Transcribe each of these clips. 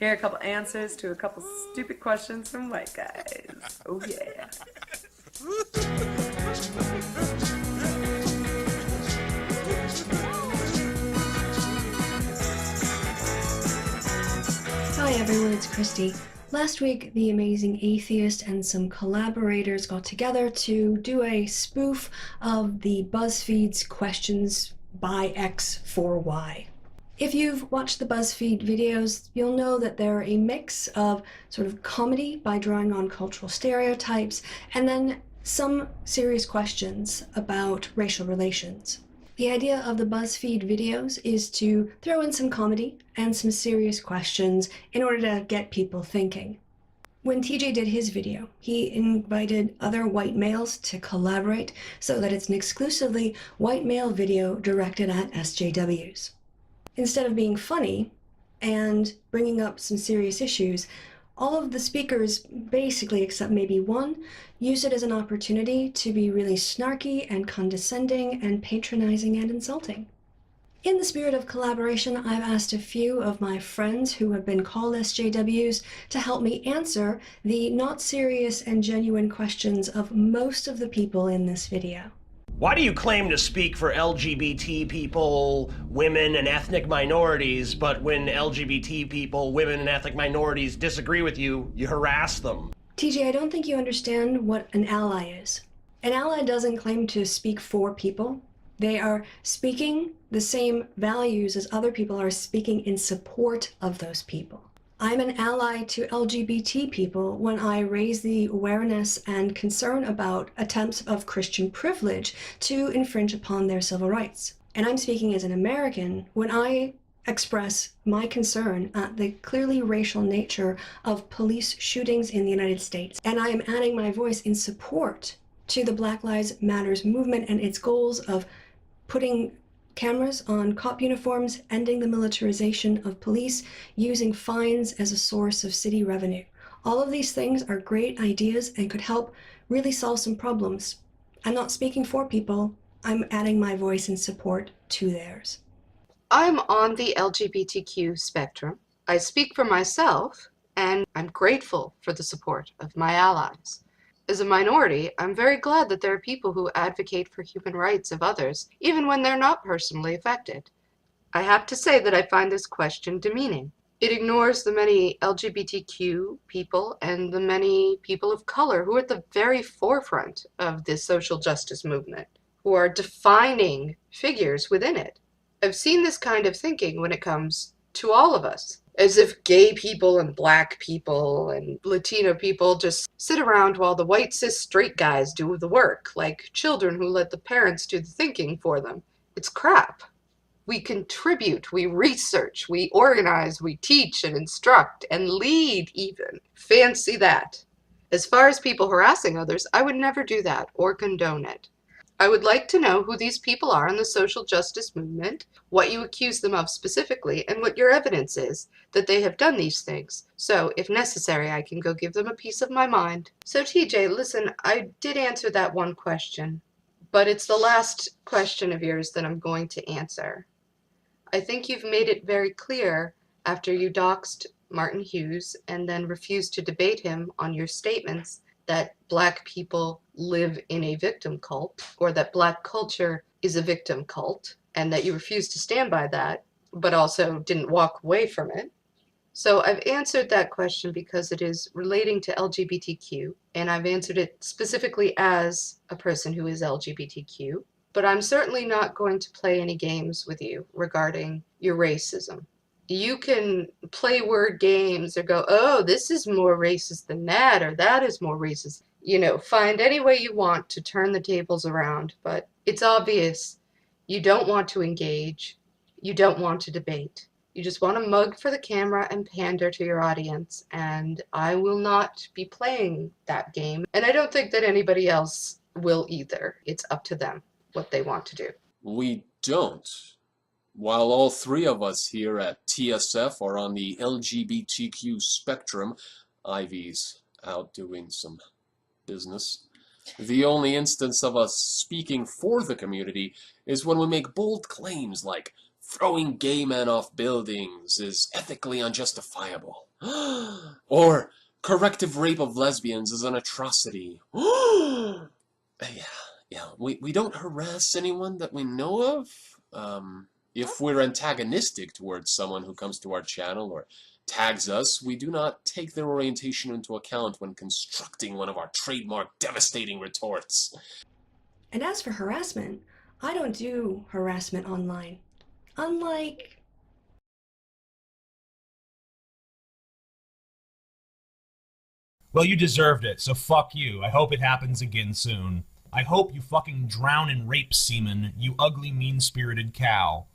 Here are a couple answers to a couple stupid questions from white guys. Oh yeah. Hi everyone, it's Christy. Last week, the amazing atheist and some collaborators got together to do a spoof of the BuzzFeed's questions by X for Y. If you've watched the BuzzFeed videos, you'll know that they're a mix of sort of comedy by drawing on cultural stereotypes and then some serious questions about racial relations. The idea of the BuzzFeed videos is to throw in some comedy and some serious questions in order to get people thinking. When TJ did his video, he invited other white males to collaborate so that it's an exclusively white male video directed at SJWs. Instead of being funny and bringing up some serious issues, all of the speakers, basically except maybe one, used it as an opportunity to be really snarky and condescending and patronizing and insulting. In the spirit of collaboration, I've asked a few of my friends who have been called SJWs to help me answer the not serious and genuine questions of most of the people in this video. Why do you claim to speak for LGBT people, women, and ethnic minorities, but when LGBT people, women, and ethnic minorities disagree with you, you harass them? TJ, I don't think you understand what an ally is. An ally doesn't claim to speak for people. They are speaking the same values as other people are speaking in support of those people. I'm an ally to LGBT people when I raise the awareness and concern about attempts of Christian privilege to infringe upon their civil rights. And I'm speaking as an American when I express my concern at the clearly racial nature of police shootings in the United States. And I am adding my voice in support to the Black Lives Matters movement and its goals of putting cameras on cop uniforms, ending the militarization of police, using fines as a source of city revenue. All of these things are great ideas and could help really solve some problems. I'm not speaking for people, I'm adding my voice in support to theirs. I'm on the LGBTQ spectrum. I speak for myself, and I'm grateful for the support of my allies. As a minority, I'm very glad that there are people who advocate for human rights of others, even when they're not personally affected. I have to say that I find this question demeaning. It ignores the many LGBTQ people and the many people of color who are at the very forefront of this social justice movement, who are defining figures within it. I've seen this kind of thinking when it comes to all of us. As if gay people and black people and Latino people just sit around while the white cis straight guys do the work, like children who let the parents do the thinking for them. It's crap. We contribute, we research, we organize, we teach and instruct and lead even. Fancy that. As far as people harassing others, I would never do that or condone it. I would like to know who these people are in the social justice movement, what you accuse them of specifically, and what your evidence is that they have done these things. So, if necessary, I can go give them a piece of my mind. So, TJ, listen, I did answer that one question, but it's the last question of yours that I'm going to answer. I think you've made it very clear after you doxed Martin Hughes and then refused to debate him on your statements that black people live in a victim cult, or that black culture is a victim cult, and that you refuse to stand by that, but also didn't walk away from it. So I've answered that question because it is relating to LGBTQ, and I've answered it specifically as a person who is LGBTQ, but I'm certainly not going to play any games with you regarding your racism. You can play word games or go, oh, this is more racist than that, or that is more racist. You know, find any way you want to turn the tables around, but it's obvious you don't want to engage, you don't want to debate. You just want to mug for the camera and pander to your audience, and I will not be playing that game. And I don't think that anybody else will either. It's up to them what they want to do. We don't. While all three of us here at TSF are on the LGBTQ spectrum, Ivy's out doing some business. The only instance of us speaking for the community is when we make bold claims like throwing gay men off buildings is ethically unjustifiable, Or corrective rape of lesbians is an atrocity. Yeah, we don't harass anyone that we know of. If we're antagonistic towards someone who comes to our channel or tags us, we do not take their orientation into account when constructing one of our trademark devastating retorts. And as for harassment, I don't do harassment online. Unlike... Well, you deserved it, so fuck you. I hope it happens again soon. I hope you fucking drown in rape semen, you ugly, mean-spirited cow.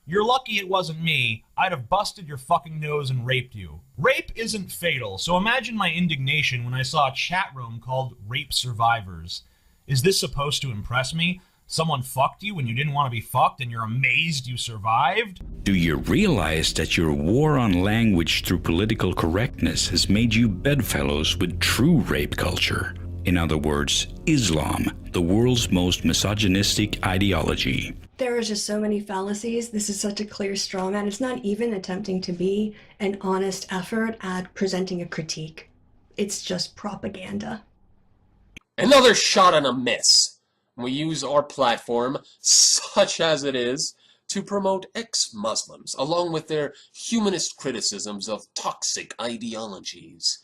You're lucky it wasn't me. I'd have busted your fucking nose and raped you. Rape isn't fatal, so imagine my indignation when I saw a chat room called Rape Survivors. Is this supposed to impress me? Someone fucked you when you didn't want to be fucked and you're amazed you survived? Do you realize that your war on language through political correctness has made you bedfellows with true rape culture? In other words, Islam, the world's most misogynistic ideology. There are just so many fallacies. This is such a clear straw man. It's not even attempting to be an honest effort at presenting a critique. It's just propaganda. Another shot and a miss. We use our platform, such as it is, to promote ex-Muslims, along with their humanist criticisms of toxic ideologies.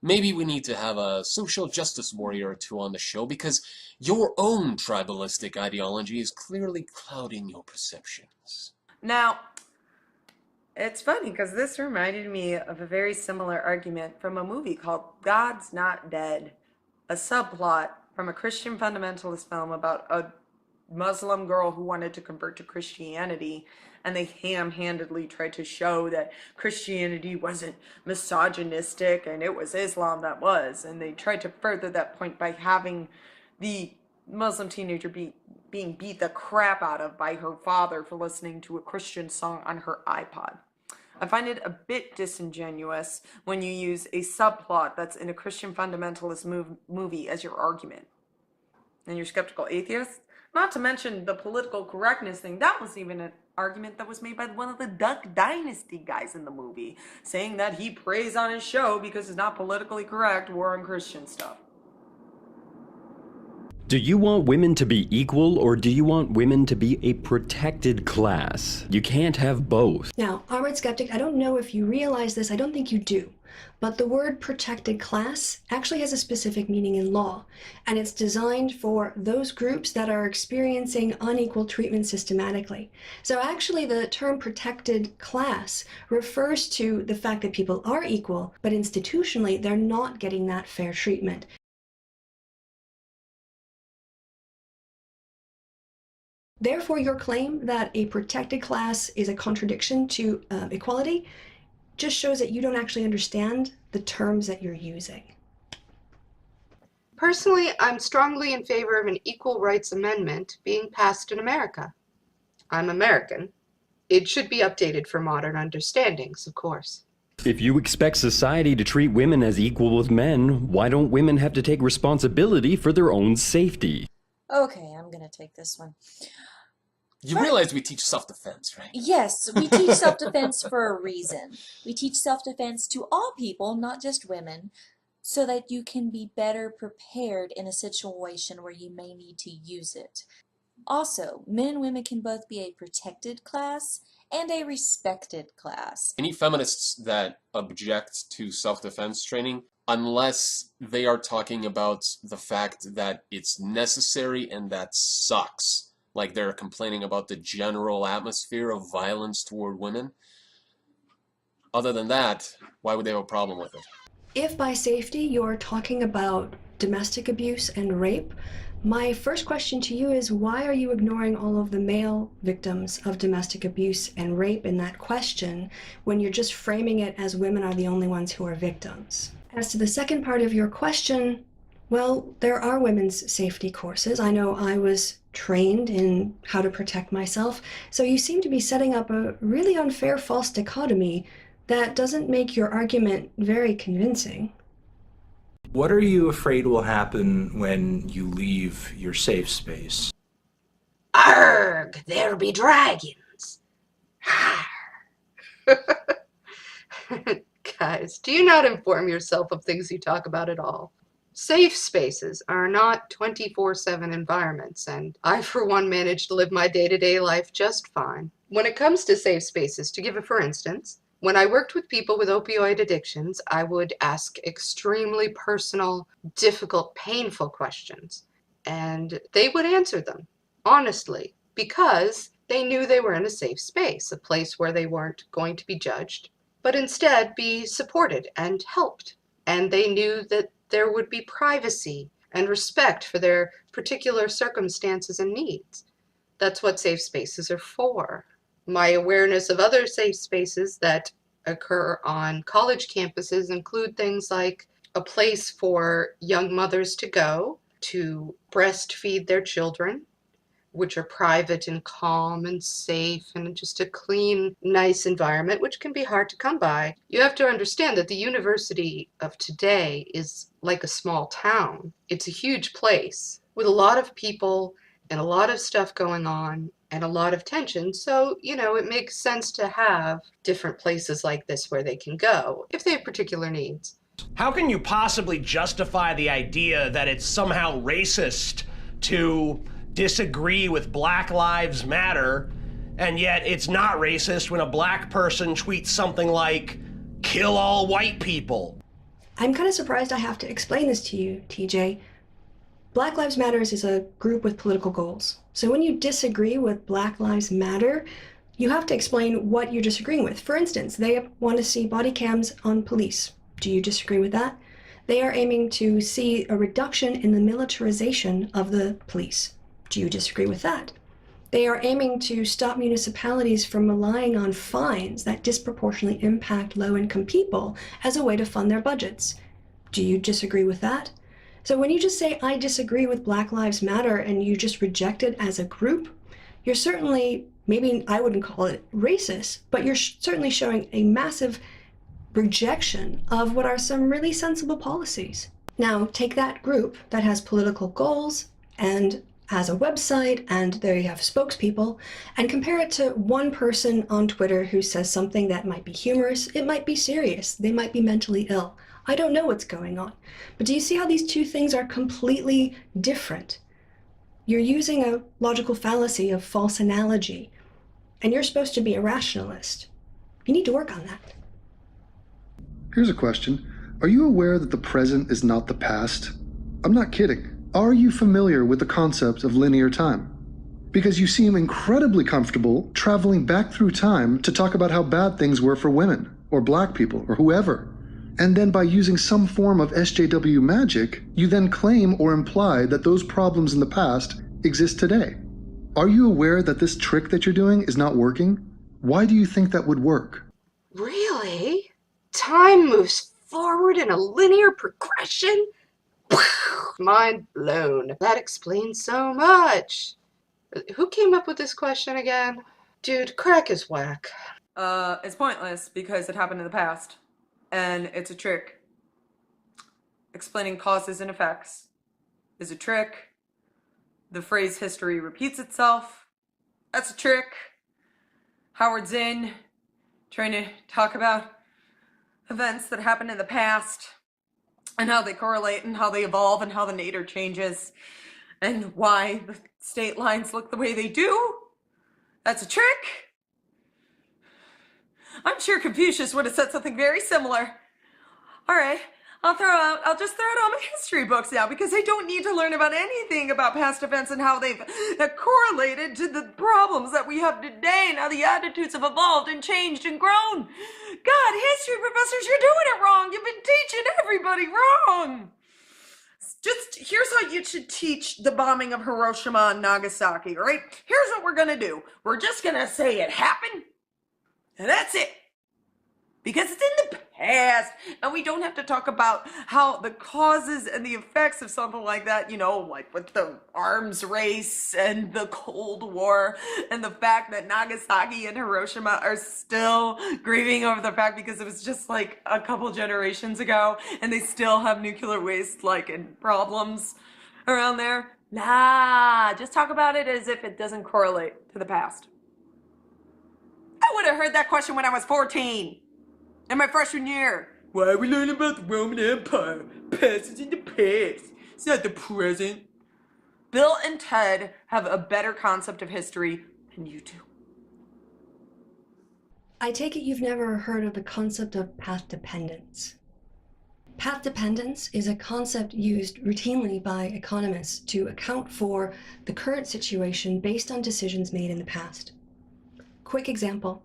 Maybe we need to have a social justice warrior or two on the show, because your own tribalistic ideology is clearly clouding your perceptions. Now, it's funny because this reminded me of a very similar argument from a movie called God's Not Dead, a subplot from a Christian fundamentalist film about a Muslim girl who wanted to convert to Christianity, and they ham-handedly tried to show that Christianity wasn't misogynistic and it was Islam that was, and they tried to further that point by having the Muslim teenager being beat the crap out of by her father for listening to a Christian song on her iPod. I find it a bit disingenuous when you use a subplot that's in a Christian fundamentalist movie as your argument. And you're skeptical atheists? Not to mention the political correctness thing. That was even an argument that was made by one of the Duck Dynasty guys in the movie, saying that he preys on his show because it's not politically correct war on Christian stuff. Do you want women to be equal, or do you want women to be a protected class? You can't have both. Now, Armored Skeptic, I don't know if you realize this, I don't think you do, but the word protected class actually has a specific meaning in law, and it's designed for those groups that are experiencing unequal treatment systematically. So actually the term protected class refers to the fact that people are equal, but institutionally they're not getting that fair treatment. Therefore, your claim that a protected class is a contradiction to equality just shows that you don't actually understand the terms that you're using. Personally, I'm strongly in favor of an equal rights amendment being passed in America. I'm American. It should be updated for modern understandings, of course. If you expect society to treat women as equal with men, why don't women have to take responsibility for their own safety? Okay, I'm gonna take this one. You realize we teach self-defense, right? Yes, we teach self-defense for a reason. We teach self-defense to all people, not just women, so that you can be better prepared in a situation where you may need to use it. Also, men and women can both be a protected class and a respected class. Any feminists that object to self-defense training, unless they are talking about the fact that it's necessary and that sucks, like they're complaining about the general atmosphere of violence toward women. Other than that, why would they have a problem with it? If by safety you're talking about domestic abuse and rape, my first question to you is, why are you ignoring all of the male victims of domestic abuse and rape in that question when you're just framing it as women are the only ones who are victims? As to the second part of your question, well, there are women's safety courses. I know I was trained in how to protect myself, so you seem to be setting up a really unfair false dichotomy that doesn't make your argument very convincing. What are you afraid will happen when you leave your safe space? Arrgh, there be dragons. Guys, do you not inform yourself of things you talk about at all? Safe spaces are not 24/7 environments, and I, for one, manage to live my day-to-day life just fine. When it comes to safe spaces, to give a for instance, when I worked with people with opioid addictions, I would ask extremely personal, difficult, painful questions, and they would answer them honestly because they knew they were in a safe space, a place where they weren't going to be judged, but instead be supported and helped. And they knew that there would be privacy and respect for their particular circumstances and needs. That's what safe spaces are for. My awareness of other safe spaces that occur on college campuses include things like a place for young mothers to go to breastfeed their children, which are private and calm and safe and just a clean, nice environment, which can be hard to come by. You have to understand that the university of today is like a small town. It's a huge place with a lot of people and a lot of stuff going on and a lot of tension. So, it makes sense to have different places like this where they can go if they have particular needs. How can you possibly justify the idea that it's somehow racist to disagree with Black Lives Matter, and yet it's not racist when a black person tweets something like, "Kill all white people"? I'm kind of surprised I have to explain this to you, TJ. Black Lives Matter is a group with political goals. So when you disagree with Black Lives Matter, you have to explain what you're disagreeing with. For instance, they want to see body cams on police. Do you disagree with that? They are aiming to see a reduction in the militarization of the police. Do you disagree with that? They are aiming to stop municipalities from relying on fines that disproportionately impact low-income people as a way to fund their budgets. Do you disagree with that? So when you just say, I disagree with Black Lives Matter, and you just reject it as a group, you're certainly, maybe I wouldn't call it racist, but you're certainly showing a massive rejection of what are some really sensible policies. Now, take that group that has political goals and has a website, and there you have spokespeople, and compare it to one person on Twitter who says something that might be humorous, it might be serious, they might be mentally ill. I don't know what's going on. But do you see how these two things are completely different? You're using a logical fallacy of false analogy, and you're supposed to be a rationalist. You need to work on that. Here's a question. Are you aware that the present is not the past? I'm not kidding. Are you familiar with the concept of linear time? Because you seem incredibly comfortable traveling back through time to talk about how bad things were for women, or black people, or whoever. And then by using some form of SJW magic, you then claim or imply that those problems in the past exist today. Are you aware that this trick that you're doing is not working? Why do you think that would work? Really? Time moves forward in a linear progression? Mind blown. That explains so much. Who came up with this question again? Dude, crack is whack. It's pointless because it happened in the past. And it's a trick. Explaining causes and effects is a trick. The phrase history repeats itself. That's a trick. Howard Zinn trying to talk about events that happened in the past and how they correlate and how they evolve and how the nadir changes and why the state lines look the way they do. That's a trick. I'm sure Confucius would have said something very similar. All right, I'll just throw out all my history books now because I don't need to learn about anything about past events and how they've correlated to the problems that we have today and how the attitudes have evolved and changed and grown. God, history professors, you're doing it wrong. You've been teaching everybody wrong. Just, here's how you should teach the bombing of Hiroshima and Nagasaki, all right? Here's what we're gonna do. We're just gonna say it happened, and that's it. Because it's in the past, and we don't have to talk about how the causes and the effects of something like that, like with the arms race and the Cold War and the fact that Nagasaki and Hiroshima are still grieving over the fact because it was just like a couple generations ago and they still have nuclear waste and problems around there. Nah, just talk about it as if it doesn't correlate to the past. I would have heard that question when I was 14. In my freshman year. Why are we learning about the Roman Empire? Past is in the past. It's not the present. Bill and Ted have a better concept of history than you do. I take it you've never heard of the concept of path dependence. Path dependence is a concept used routinely by economists to account for the current situation based on decisions made in the past. Quick example.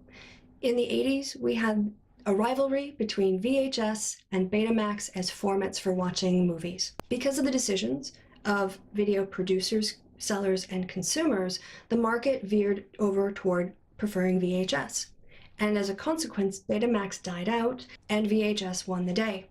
In the 80s, we had a rivalry between VHS and Betamax as formats for watching movies. Because of the decisions of video producers, sellers, and consumers, the market veered over toward preferring VHS. And as a consequence, Betamax died out and VHS won the day.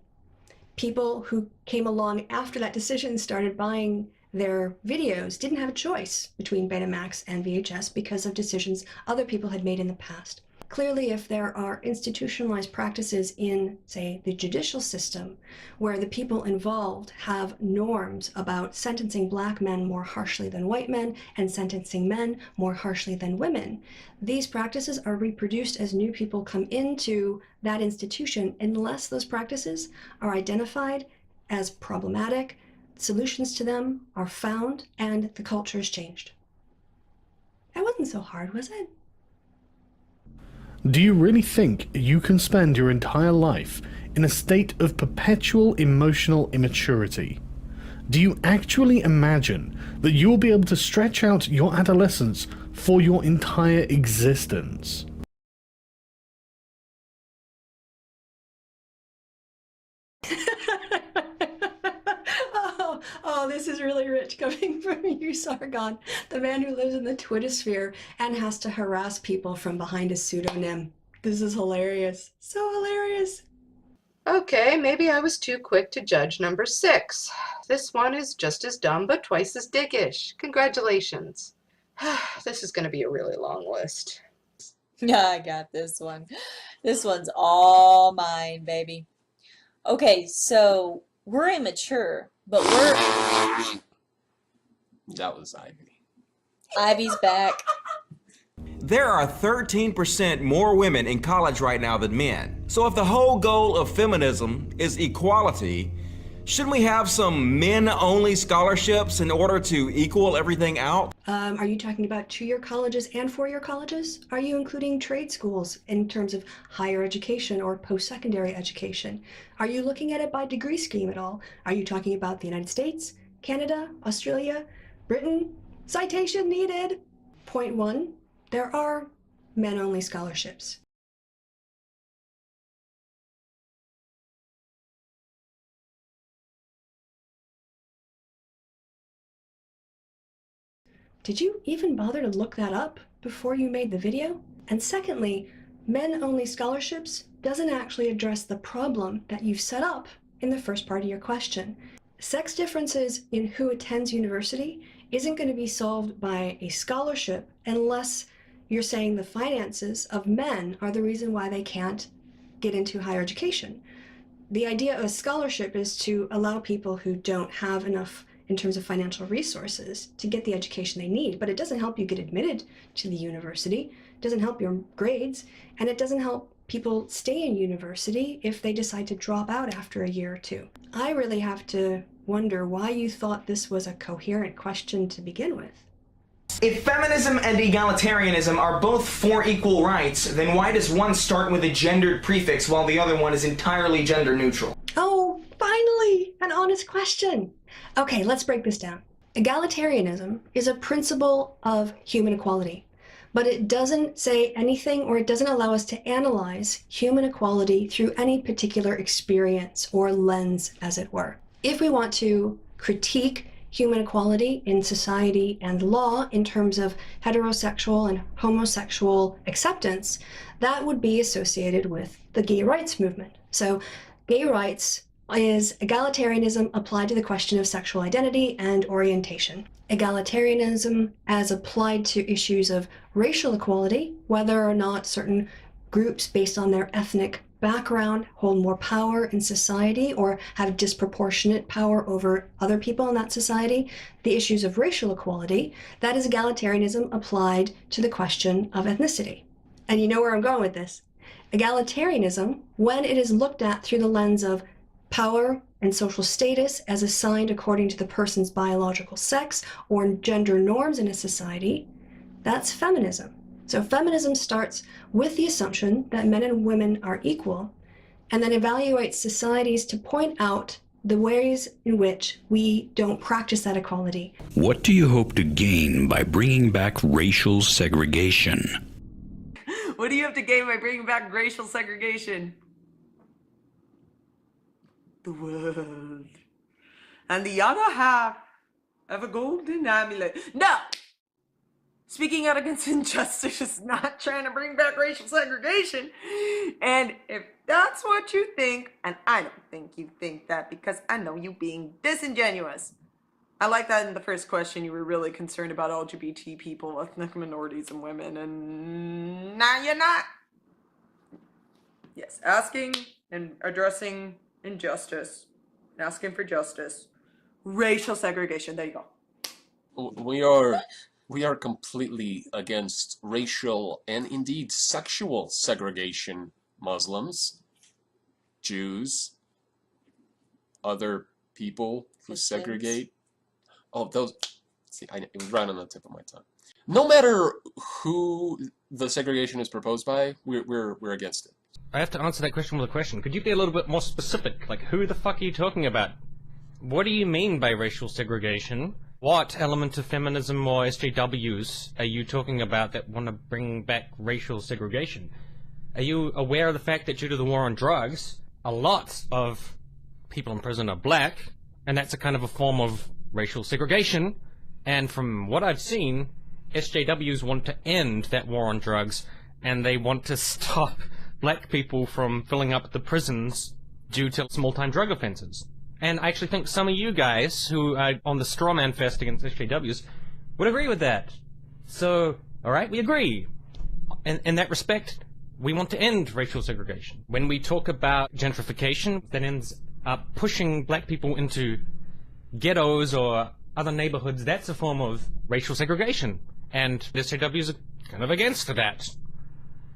People who came along after that decision started buying their videos didn't have a choice between Betamax and VHS because of decisions other people had made in the past. Clearly, if there are institutionalized practices in, say, the judicial system, where the people involved have norms about sentencing black men more harshly than white men and sentencing men more harshly than women, these practices are reproduced as new people come into that institution unless those practices are identified as problematic, solutions to them are found, and the culture is changed. That wasn't so hard, was it? Do you really think you can spend your entire life in a state of perpetual emotional immaturity? Do you actually imagine that you will be able to stretch out your adolescence for your entire existence? Oh, this is really rich coming from you, Sargon, the man who lives in the Twittersphere and has to harass people from behind a pseudonym. This is hilarious. So hilarious. Okay, maybe I was too quick to judge number 6. This one is just as dumb, but twice as dickish. Congratulations. This is going to be a really long list. Yeah, I got this one. This one's all mine, baby. Okay, so we're immature, but That was Ivy. Ivy's back. There are 13% more women in college right now than men. So if the whole goal of feminism is equality, shouldn't we have some men-only scholarships in order to equal everything out? Are you talking about two-year colleges and four-year colleges? Are you including trade schools in terms of higher education or post-secondary education? Are you looking at it by degree scheme at all? Are you talking about the United States, Canada, Australia, Britain? Citation needed. Point 1, there are men-only scholarships. Did you even bother to look that up before you made the video? And secondly, men-only scholarships doesn't actually address the problem that you've set up in the first part of your question. Sex differences in who attends university isn't going to be solved by a scholarship unless you're saying the finances of men are the reason why they can't get into higher education. The idea of a scholarship is to allow people who don't have enough in terms of financial resources to get the education they need, but it doesn't help you get admitted to the university, it doesn't help your grades, and it doesn't help people stay in university if they decide to drop out after a year or two. I really have to wonder why you thought this was a coherent question to begin with. If feminism and egalitarianism are both for equal rights, then why does one start with a gendered prefix while the other one is entirely gender neutral? Oh, finally, an honest question. Okay, let's break this down. Egalitarianism is a principle of human equality, but it doesn't say anything or it doesn't allow us to analyze human equality through any particular experience or lens, as it were. If we want to critique human equality in society and law in terms of heterosexual and homosexual acceptance, that would be associated with the gay rights movement. So gay rights is egalitarianism applied to the question of sexual identity and orientation. Egalitarianism as applied to issues of racial equality, whether or not certain groups based on their ethnic background hold more power in society or have disproportionate power over other people in that society, the issues of racial equality, that is egalitarianism applied to the question of ethnicity. And you know where I'm going with this. Egalitarianism, when it is looked at through the lens of power and social status as assigned according to the person's biological sex or gender norms in a society, that's feminism. So feminism starts with the assumption that men and women are equal, and then evaluates societies to point out the ways in which we don't practice that equality. What do you hope to gain by bringing back racial segregation? What do you have to gain by bringing back racial segregation? The world. And the other half of a golden amulet. No! Speaking out against injustice is not trying to bring back racial segregation. And if that's what you think, and I don't think you think that because I know you being disingenuous. I like that in the first question you were really concerned about LGBT people, ethnic minorities, and women, and now you're not. Yes, asking and addressing injustice, asking for justice, racial segregation, there you go. We are completely against racial and indeed sexual segregation. Muslims, Jews, other people who segregate. Oh, those. See, it was right on the tip of my tongue. No matter who the segregation is proposed by, we're against it. I have to answer that question with a question. Could you be a little bit more specific? Like, who the fuck are you talking about? What do you mean by racial segregation? What element of feminism or SJWs are you talking about that want to bring back racial segregation? Are you aware of the fact that due to the war on drugs, a lot of people in prison are black, and that's a kind of a form of racial segregation? And from what I've seen, SJWs want to end that war on drugs, and they want to stop black people from filling up the prisons due to small-time drug offenses. And I actually think some of you guys who are on the straw man fest against SJWs would agree with that. So, alright, we agree. In that respect, we want to end racial segregation. When we talk about gentrification, that ends up pushing black people into ghettos or other neighborhoods, that's a form of racial segregation. And the SJWs are kind of against that.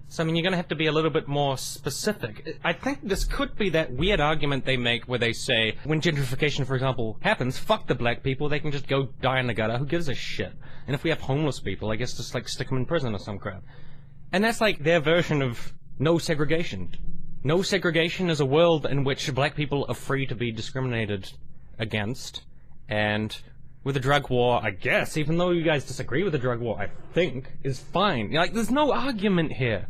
So, I mean, you're going to have to be a little bit more specific. I think this could be that weird argument they make where they say, when gentrification, for example, happens, fuck the black people, they can just go die in the gutter, who gives a shit? And if we have homeless people, I guess just, like, stick them in prison or some crap. And that's, like, their version of no segregation. No segregation is a world in which black people are free to be discriminated against. And with the drug war, I guess, even though you guys disagree with the drug war, I think, is fine. Like, there's no argument here.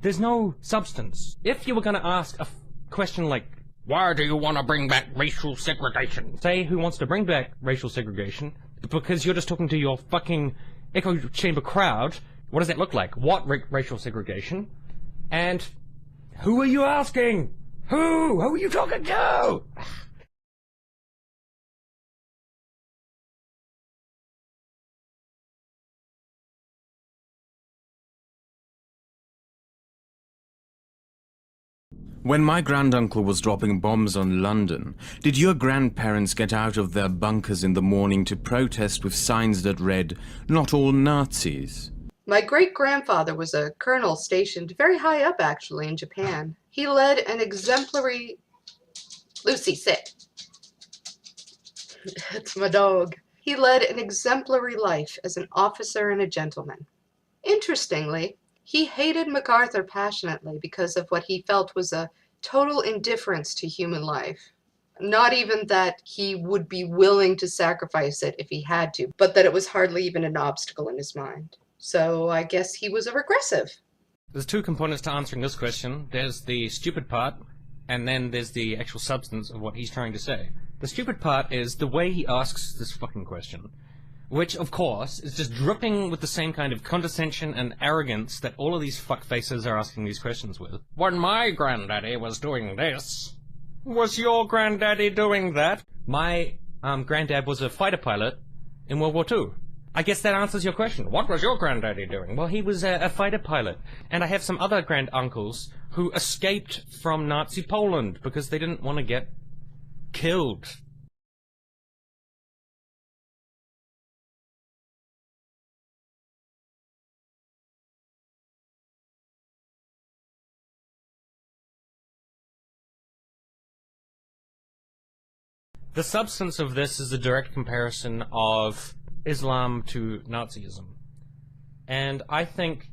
There's no substance. If you were going to ask a question like, why do you want to bring back racial segregation? Say who wants to bring back racial segregation, because you're just talking to your fucking echo chamber crowd. What does that look like? What racial segregation? And who are you asking? Who? Who are you talking to? When my granduncle was dropping bombs on London, did your grandparents get out of their bunkers in the morning to protest with signs that read, "Not all Nazis"? My great-grandfather was a colonel stationed very high up, actually, in Japan. He led an exemplary... Lucy, sit. It's my dog. He led an exemplary life as an officer and a gentleman. Interestingly, he hated MacArthur passionately because of what he felt was a total indifference to human life. Not even that he would be willing to sacrifice it if he had to, but that it was hardly even an obstacle in his mind. So I guess he was a regressive. There's two components to answering this question. There's the stupid part, and then there's the actual substance of what he's trying to say. The stupid part is the way he asks this fucking question, which, of course, is just dripping with the same kind of condescension and arrogance that all of these fuckfaces are asking these questions with. When my granddaddy was doing this, was your granddaddy doing that? My granddad was a fighter pilot in World War II. I guess that answers your question. What was your granddaddy doing? Well, he was a fighter pilot. And I have some other granduncles who escaped from Nazi Poland because they didn't want to get killed. The substance of this is a direct comparison of Islam to Nazism. And I think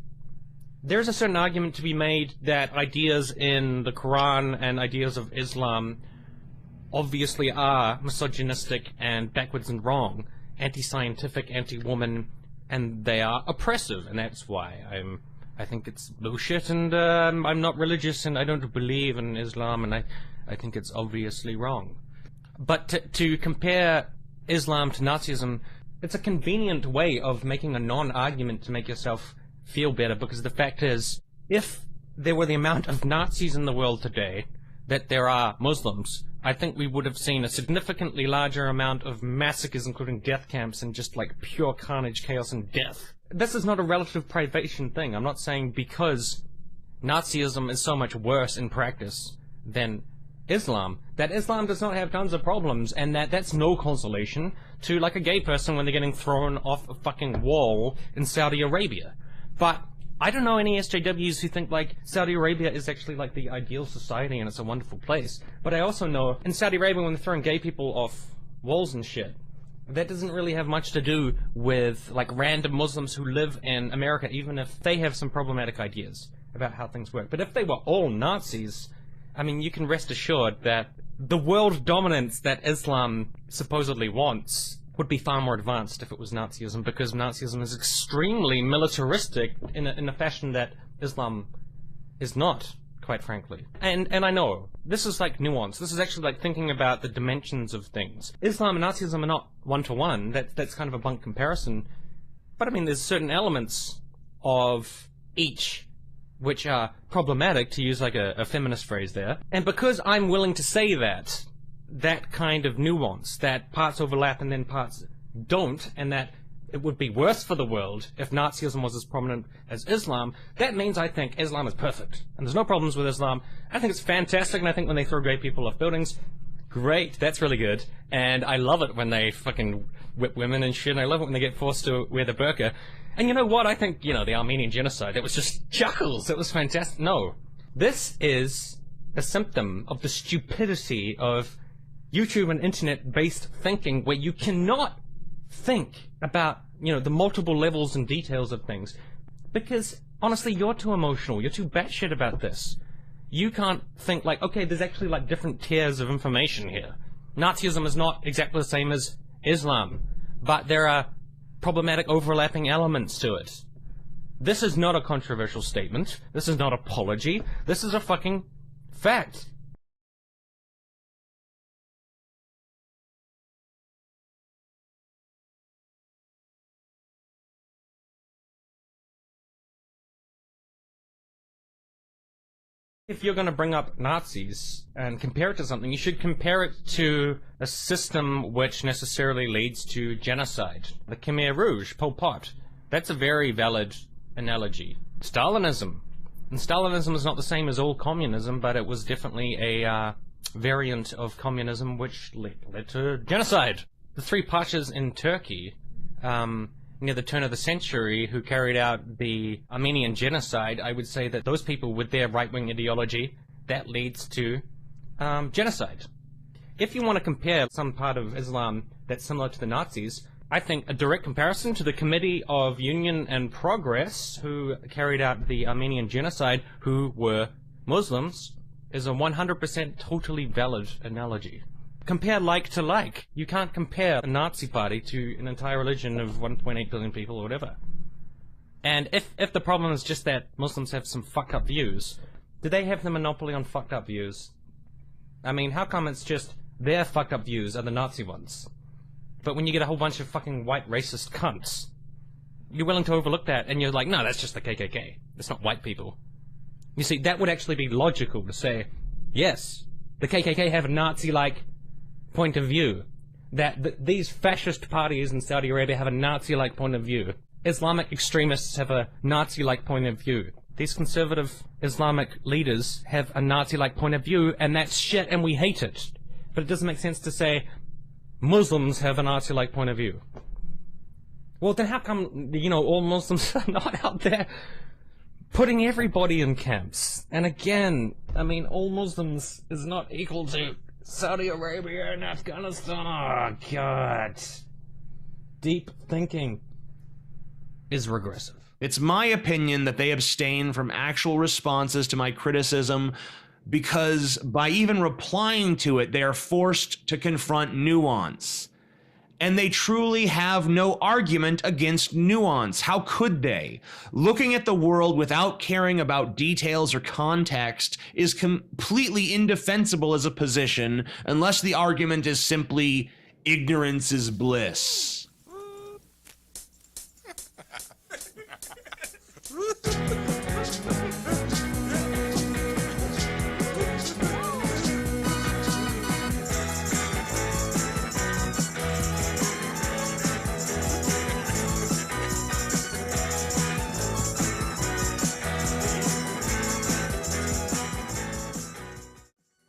there's a certain argument to be made that ideas in the Quran and ideas of Islam obviously are misogynistic and backwards and wrong, anti-scientific, anti-woman, and they are oppressive, and that's why I think it's bullshit, and I'm not religious, and I don't believe in Islam, and I think it's obviously wrong. But to compare Islam to Nazism, it's a convenient way of making a non-argument to make yourself feel better, because the fact is, if there were the amount of Nazis in the world today that there are Muslims, I think we would have seen a significantly larger amount of massacres, including death camps, and just like pure carnage, chaos, and death. This is not a relative privation thing. I'm not saying because Nazism is so much worse in practice than Islam, that Islam does not have tons of problems, and that's no consolation to like a gay person when they're getting thrown off a fucking wall in Saudi Arabia. But I don't know any SJWs who think like Saudi Arabia is actually like the ideal society and it's a wonderful place. But I also know in Saudi Arabia when they're throwing gay people off walls and shit, that doesn't really have much to do with like random Muslims who live in America, even if they have some problematic ideas about how things work. But if they were all Nazis, I mean, you can rest assured that the world dominance that Islam supposedly wants would be far more advanced if it was Nazism, because Nazism is extremely militaristic in a fashion that Islam is not, quite frankly. And I know, this is like nuance. This is actually like thinking about the dimensions of things. Islam and Nazism are not one-to-one. That's kind of a blunt comparison. But I mean, there's certain elements of each which are problematic, to use like a feminist phrase there. And because I'm willing to say that kind of nuance, that parts overlap and then parts don't, and that it would be worse for the world if Nazism was as prominent as Islam, that means I think Islam is perfect. And there's no problems with Islam. I think it's fantastic, and I think when they throw gay people off buildings, great, that's really good. And I love it when they fucking whip women and shit, and I love it when they get forced to wear the burqa. And you know what? I think, the Armenian genocide, it was just chuckles. It was fantastic. No. This is a symptom of the stupidity of YouTube and internet-based thinking, where you cannot think about, the multiple levels and details of things. Because, honestly, you're too emotional. You're too batshit about this. You can't think like, okay, there's actually like different tiers of information here. Nazism is not exactly the same as Islam, but there are problematic overlapping elements to it. This is not a controversial statement. This is not apology. This is a fucking fact. If you're going to bring up Nazis and compare it to something, you should compare it to a system which necessarily leads to genocide. The Khmer Rouge, Pol Pot. That's a very valid analogy. Stalinism. And Stalinism is not the same as all communism, but it was definitely a variant of communism which led to genocide. The three pashas in Turkey, near the turn of the century, who carried out the Armenian genocide, I would say that those people with their right-wing ideology, that leads to genocide. If you want to compare some part of Islam that's similar to the Nazis, I think a direct comparison to the Committee of Union and Progress, who carried out the Armenian genocide, who were Muslims, is a 100% totally valid analogy. Compare like to like. You can't compare a Nazi party to an entire religion of 1.8 billion people or whatever. And if the problem is just that Muslims have some fucked up views, do they have the monopoly on fucked up views? I mean, how come it's just their fucked up views are the Nazi ones? But when you get a whole bunch of fucking white racist cunts, you're willing to overlook that, and you're like, no, that's just the KKK. It's not white people. You see, that would actually be logical to say, yes, the KKK have a Nazi-like point of view, that these fascist parties in Saudi Arabia have a Nazi-like point of view. Islamic extremists have a Nazi-like point of view. These conservative Islamic leaders have a Nazi-like point of view, and that's shit, and we hate it. But it doesn't make sense to say Muslims have a Nazi-like point of view. Well, then how come, all Muslims are not out there putting everybody in camps? And again, I mean, all Muslims is not equal to Saudi Arabia and Afghanistan. Oh, God. Deep thinking is regressive. It's my opinion that they abstain from actual responses to my criticism because by even replying to it, they are forced to confront nuance. And they truly have no argument against nuance. How could they? Looking at the world without caring about details or context is completely indefensible as a position unless the argument is simply ignorance is bliss.